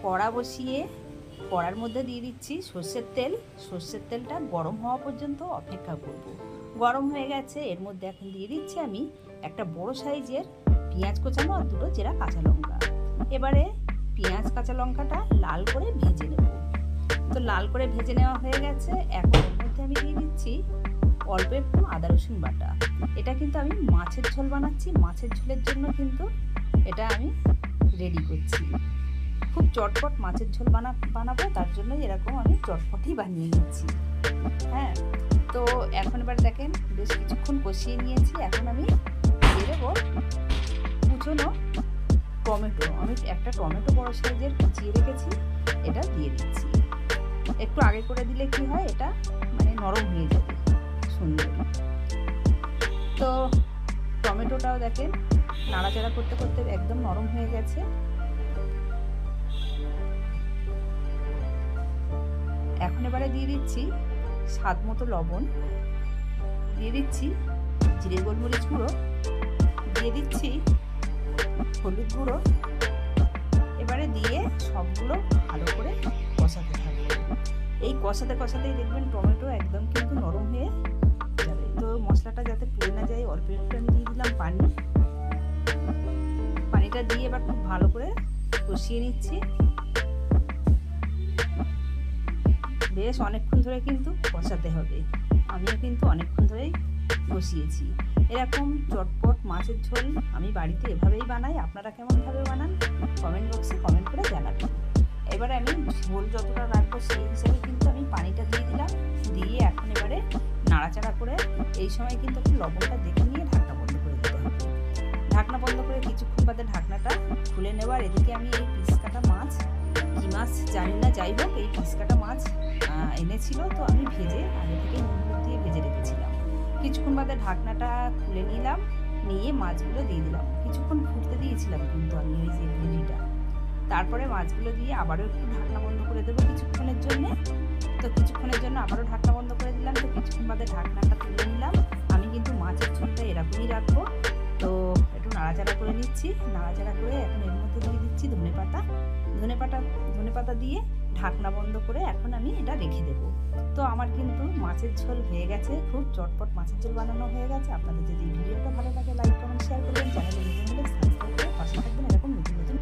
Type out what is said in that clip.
কড়া বসিয়ে কড়ার মধ্যে দিয়ে দিচ্ছি সর্ষের তেল। সর্ষের তেলটা গরম হওয়া পর্যন্ত অপেক্ষা করব। গরম হয়ে গেছে, এর মধ্যে এখন দিয়ে দিচ্ছি আমি একটা বড় সাইজের পেঁয়াজ কোচানো আর দুটো চেরা কাঁচা লঙ্কা। এবারে পেঁয়াজ কাঁচা লঙ্কাটা লাল করে ভেজে নেব। তো লাল করে ভেজে নেওয়া হয়ে গেছে। এখন এর মধ্যে আমি দিয়ে দিচ্ছি অল্প একটু আদা রসুন বাটা। এটা কিন্তু আমি মাছের ঝোল বানাচ্ছি, মাছের ঝোলের জন্য কিন্তু এটা আমি রেডি করছি। খুব চটপট মাছের ঝোল বানাবো, তার জন্যই এরকম আমি চটপটই বানিয়ে নিচ্ছি। হ্যাঁ, তো এখন এবার দেখেন বেশ কিছুক্ষণ কষিয়ে নিয়েছি। এখন আমি দিয়ে দেবো কুচনো টমেটো। আমি একটা টমেটো বড় সাইজের কুচিয়ে রেখেছি, এটা দিয়ে দিচ্ছি। একটু আগে করে দিলে কি হয়, এটা মানে নরম হয়ে যাবে সুন্দর। তো টমেটোটাও দেখেন নাড়াচাড়া করতে করতে একদম নরম হয়ে গেছে। এখন এবারে দিয়ে দিচ্ছি স্বাদ মতো লবণ, দিয়ে দিচ্ছি জিরে গোলমরিচ গুঁড়ো, দিয়ে দিচ্ছি হলুদ গুঁড়ো। এবারে দিয়ে সবগুলো ভালো করে কষাতে থাকবে। এই কষাতে কষাতেই দেখবেন টমেটো একদম কিন্তু নরম হয়ে যাবে। তো মশলাটা যাতে পুড়ে না যায় অল্প একটু আমি দিয়ে দিলাম পানি। পানিটা দিয়ে এবার খুব ভালো করে কষিয়ে নিচ্ছি। বেশ অনেকক্ষণ ধরে কিন্তু কষাতে হবে। আমিও কিন্তু অনেকক্ষণ ধরেই কষিয়েছি। এরকম চটপট মাছের ঝোল আমি বাড়িতে এভাবেই বানাই। আপনারা কেমনভাবে বানান কমেন্ট বক্সে কমেন্ট করে জানাবেন। এবারে আমি ঝোল যতটা রাখবো সেই হিসাবে কিন্তু আমি পানিটা দিয়ে দিলাম। দিয়ে এখন এবারে নাড়াচাড়া করে এই সময় কিন্তু একটু লবণটা দেখে নিয়ে ঢাকনা বন্ধ করে দিতে হবে। ঢাকনা বন্ধ করে কিছুক্ষণ বাদে ঢাকনাটা খুলে নেওয়ার এদিকে আমি এই পিস কাটা মাছ, কি মাছ জানি না, যাই হোক এই পিস কাটা মাছ এনেছিল, তো আমি ভেজে আগে থেকে নুন দিয়ে ভেজে রেখেছিলাম। কিছুক্ষণ বাদে ঢাকনাটা খুলে নিলাম, নিয়ে মাছগুলো দিয়ে দিলাম। কিছুক্ষণ ফুটতে দিয়েছিলাম কিন্তু আমি ওই যে গ্রেভিটা। তারপরে মাছগুলো দিয়ে আবারও একটু ঢাকনা বন্ধ করে দেবো কিছুক্ষণের জন্য। তো কিছুক্ষণের জন্য আবারও ঢাকনা বন্ধ করে দিলাম। তো কিছুক্ষণ বাদে ঢাকনাটা তুলে নিলাম। আমি কিন্তু মাছের ঝোলটা এরকমই রাখবো। তো একটু নাড়াচাড়া করে নিচ্ছি। নাড়াচাড়া করে এখন এর মধ্যে দিয়ে দিচ্ছি ধনে পাতা দিয়ে ঢাকনা বন্ধ করে এখন আমি এটা রেখে দেবো। তো আমার কিন্তু মাছের ঝোল হয়ে গেছে, খুব চটপট মাছের ঝোল বানানো হয়ে গেছে। আপনাদের যদি ভিডিওটা ভালো লাগে লাইক কমেন্ট শেয়ার করবেন, চ্যানেলে নতুন হলে সাবস্ক্রাইব করে পাশে থাকবেন এরকম নতুন নতুন